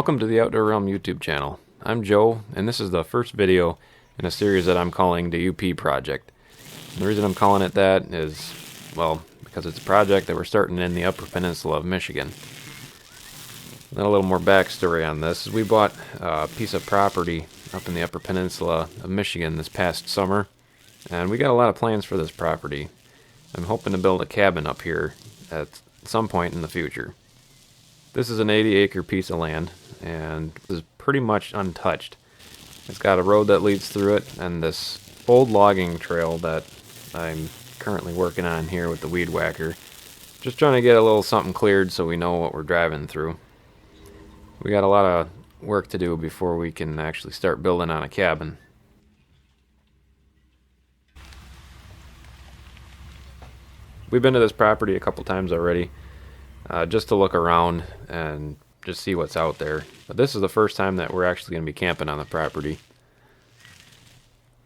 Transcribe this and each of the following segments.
Welcome to the Outdoor Realm YouTube channel. I'm Joe, and this is the first video in a series that I'm calling the UP Project. And the reason I'm calling it that is, well, because it's a project that we're starting in the Upper Peninsula of Michigan. Then a little more backstory on this is we bought a piece of property up in the Upper Peninsula of Michigan this past summer, and we got a lot of plans for this property. I'm hoping to build a cabin up here at some point in the future. This is an 80-acre piece of land, and is pretty much untouched. It's got a road that leads through it, and this old logging trail that I'm currently working on here with the weed whacker. Just trying to get a little something cleared so we know what we're driving through. We got a lot of work to do before we can actually start building on a cabin. We've been to this property a couple times already, just to look around and just see what's out there. But this is the first time that we're actually going to be camping on the property.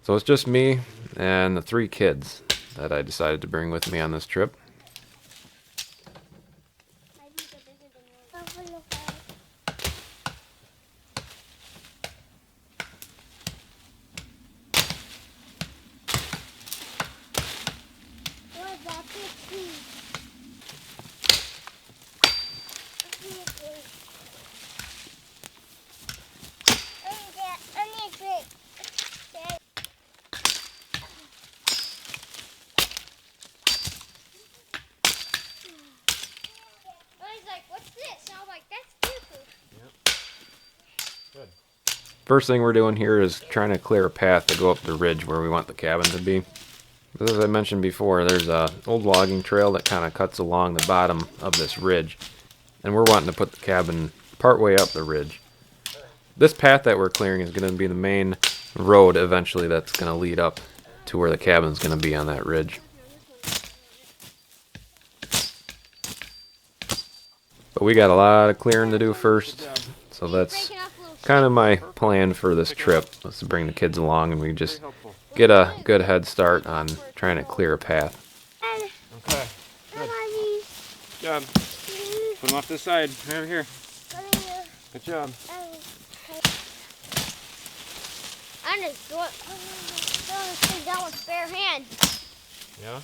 So it's just me and the 3 kids that I decided to bring with me on this trip. First thing we're doing here is trying to clear a path to go up the ridge where we want the cabin to be. As I mentioned before, there's an old logging trail that kind of cuts along the bottom of this ridge, and we're wanting to put the cabin partway up the ridge. This path that we're clearing is going to be the main road eventually that's going to lead up to where the cabin's going to be on that ridge. But we got a lot of clearing to do first, so that's kind of my plan for this trip, was to bring the kids along and we just get a good head start on trying to clear a path. Okay, good. Good job. Put them off this side, right over here. Good job. I'm just throwing this thing down with bare hands. Yeah?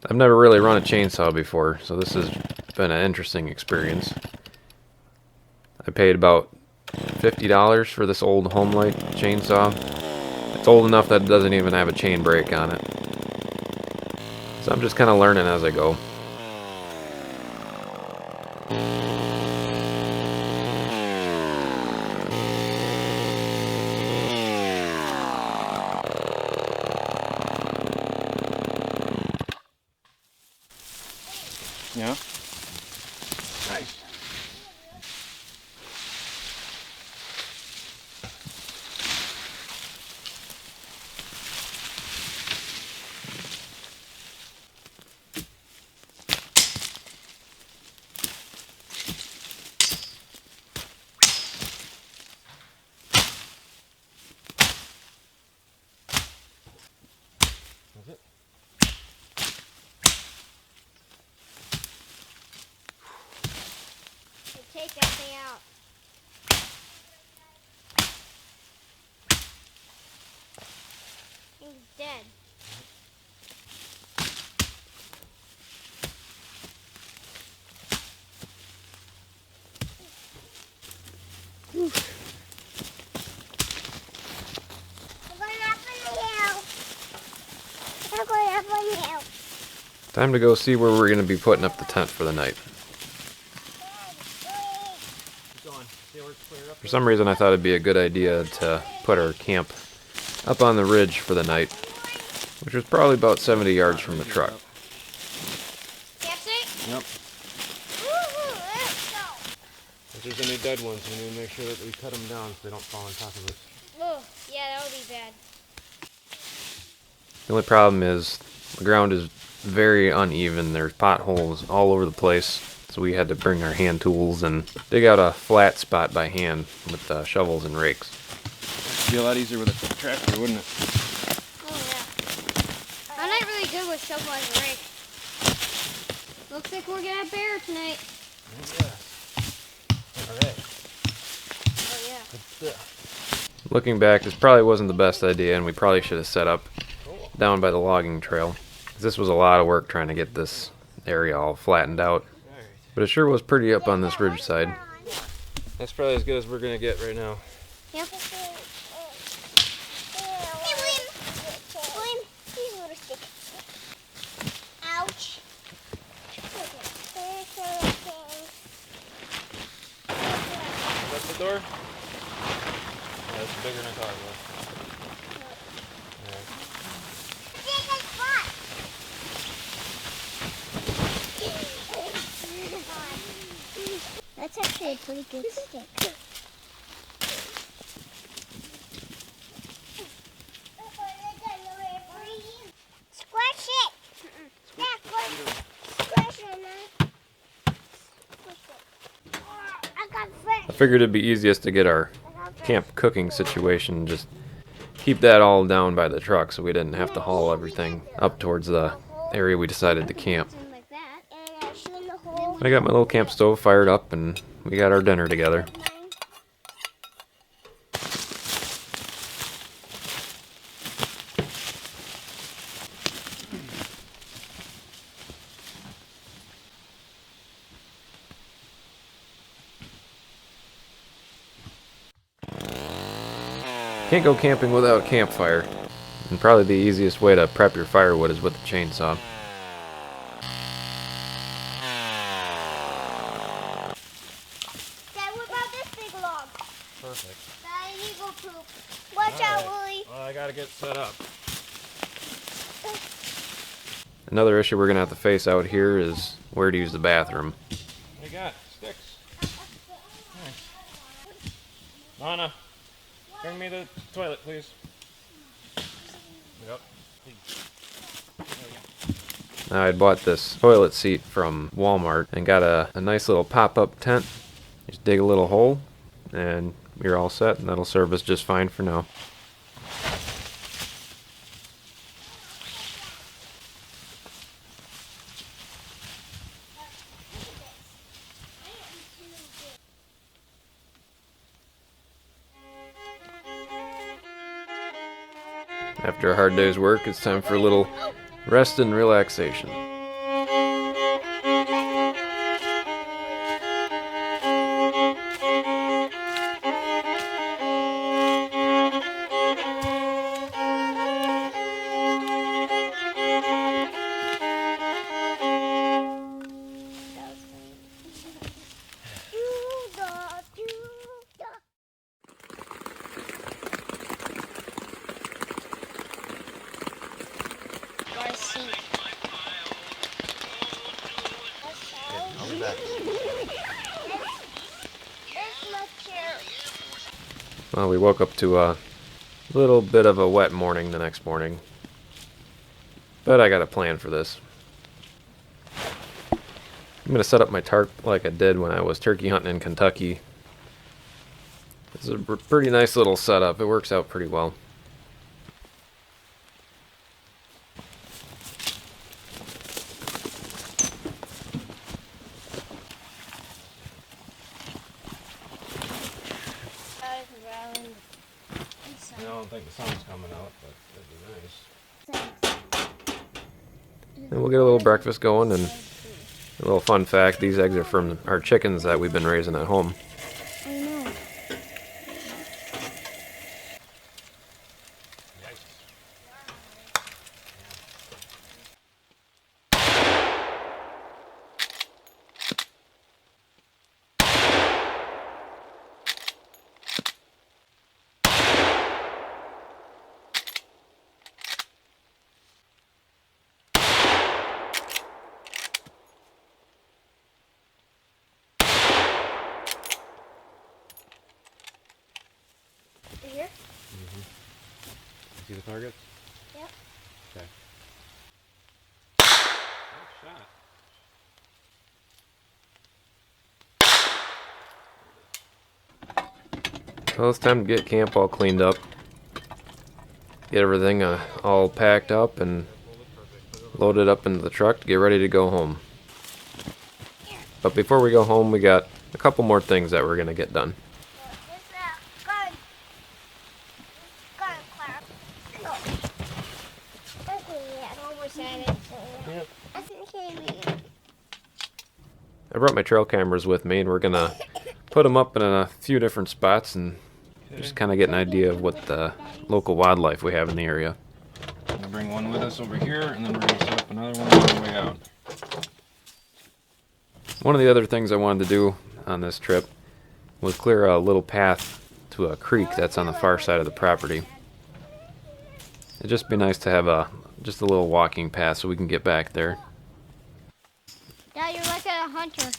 I've never really run a chainsaw before, so this has been an interesting experience. I paid about $50 for this old Homelight chainsaw. It's old enough that it doesn't even have a chain brake on it. So I'm just kind of learning as I go. Yeah? Nice. That's it. Take that thing out. He's dead. Time to go see where we're going to be putting up the tent for the night. For some reason I thought it'd be a good idea to put our camp up on the ridge for the night, which was probably about 70 yards from the truck. Campsite? Yep. Woohoo, let's go. If there's any dead ones, we need to make sure that we cut them down so they don't fall on top of us. Oh, yeah, that would be bad. The only problem is the ground is very uneven. There's potholes all over the place, so we had to bring our hand tools and dig out a flat spot by hand with shovels and rakes. It'd be a lot easier with a tractor, wouldn't it? Oh, yeah. I'm not really good with shoveling and rake. Looks like we're gonna have bear tonight. Alright. Oh yeah. Good stuff. Looking back, this probably wasn't the best idea, and we probably should have set up down by the logging trail. This was a lot of work trying to get this area all flattened out. But it sure was pretty up on this ridge side. That's probably as good as we're gonna get right now. Yep. Hey, William. William, here's a little stick. Ouch. Is that the door? Yeah, it's bigger than I thought it was. That's actually a pretty good stick. Squash it! Yeah, squash it. I got fresh. I figured it'd be easiest to get our camp cooking situation, just keep that all down by the truck so we didn't have to haul everything up towards the area we decided to camp. I got my little camp stove fired up and we got our dinner together. Can't go camping without a campfire, and probably the easiest way to prep your firewood is with a chainsaw. Dad, what about this big log? Perfect. Dad, eagle poop. Watch out, Willie. Well, I gotta get set up. Another issue we're going to have to face out here is where to use the bathroom. What you got? Sticks. Nice. Lana, bring me the toilet, please. Yep. I had bought this toilet seat from Walmart and got a nice little pop-up tent. Just dig a little hole and you're all set, and that'll serve us just fine for now. After a hard day's work, it's time for a little rest and relaxation. I'll be back. Well, we woke up to a little bit of a wet morning the next morning, but I got a plan for this. I'm going to set up my tarp like I did when I was turkey hunting in Kentucky. It's a pretty nice little setup. It works out pretty well. I don't think the sun's coming out, but it'd be nice. And we'll get a little breakfast going, and a little fun fact, these eggs are from our chickens that we've been raising at home. I know. Here? See the target? Yep. Okay. Good shot. Well, it's time to get camp all cleaned up. Get everything all packed up and loaded up into the truck to get ready to go home. But before we go home, we got a couple more things that we're going to get done. I brought my trail cameras with me, and we're going to put them up in a few different spots and just kind of get an idea of what the local wildlife we have in the area. I'm gonna bring one with us over here, and then we're gonna set up another one on the way out. One of the other things I wanted to do on this trip was clear a little path to a creek that's on the far side of the property. It'd just be nice to have just a little walking path so we can get back there. Dad, you're like a hunter.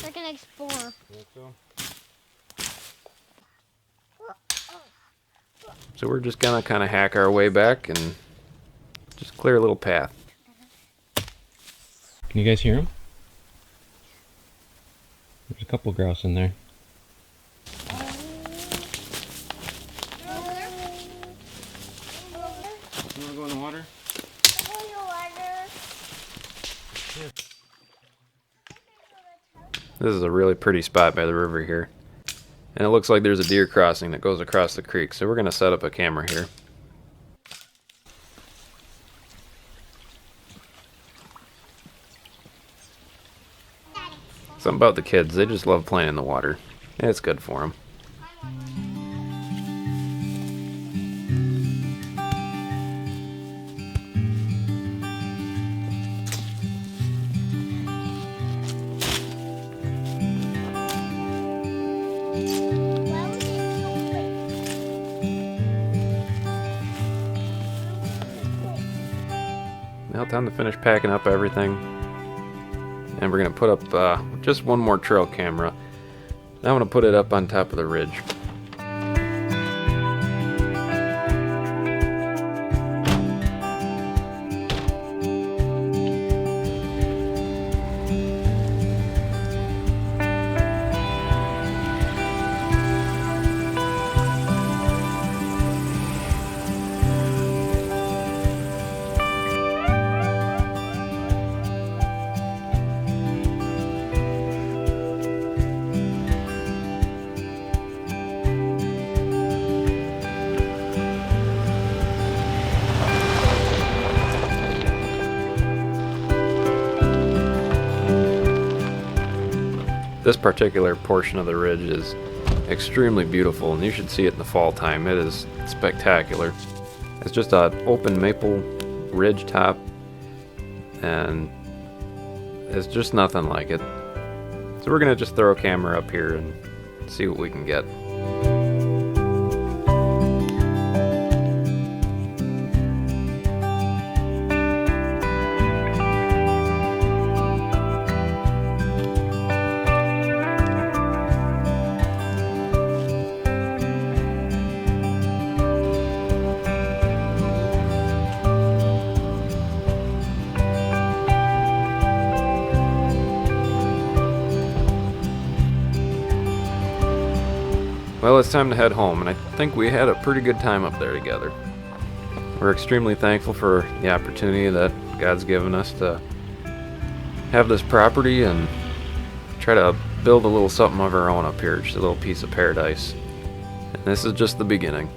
Like an explorer. So we're just gonna kind of hack our way back and just clear a little path. Can you guys hear them? There's a couple grouse in there. You wanna go in the water? This is a really pretty spot by the river here. And it looks like there's a deer crossing that goes across the creek, so we're going to set up a camera here. Something about the kids, they just love playing in the water. And it's good for them. Now time to finish packing up everything. And we're going to put up just one more trail camera. Now I'm going to put it up on top of the ridge. This particular portion of the ridge is extremely beautiful, and you should see it in the fall time. It is spectacular. It's just an open maple ridge top, and it's just nothing like it. So we're gonna just throw a camera up here and see what we can get. Well, it's time to head home, and I think we had a pretty good time up there together. We're extremely thankful for the opportunity that God's given us to have this property and try to build a little something of our own up here, just a little piece of paradise. And this is just the beginning.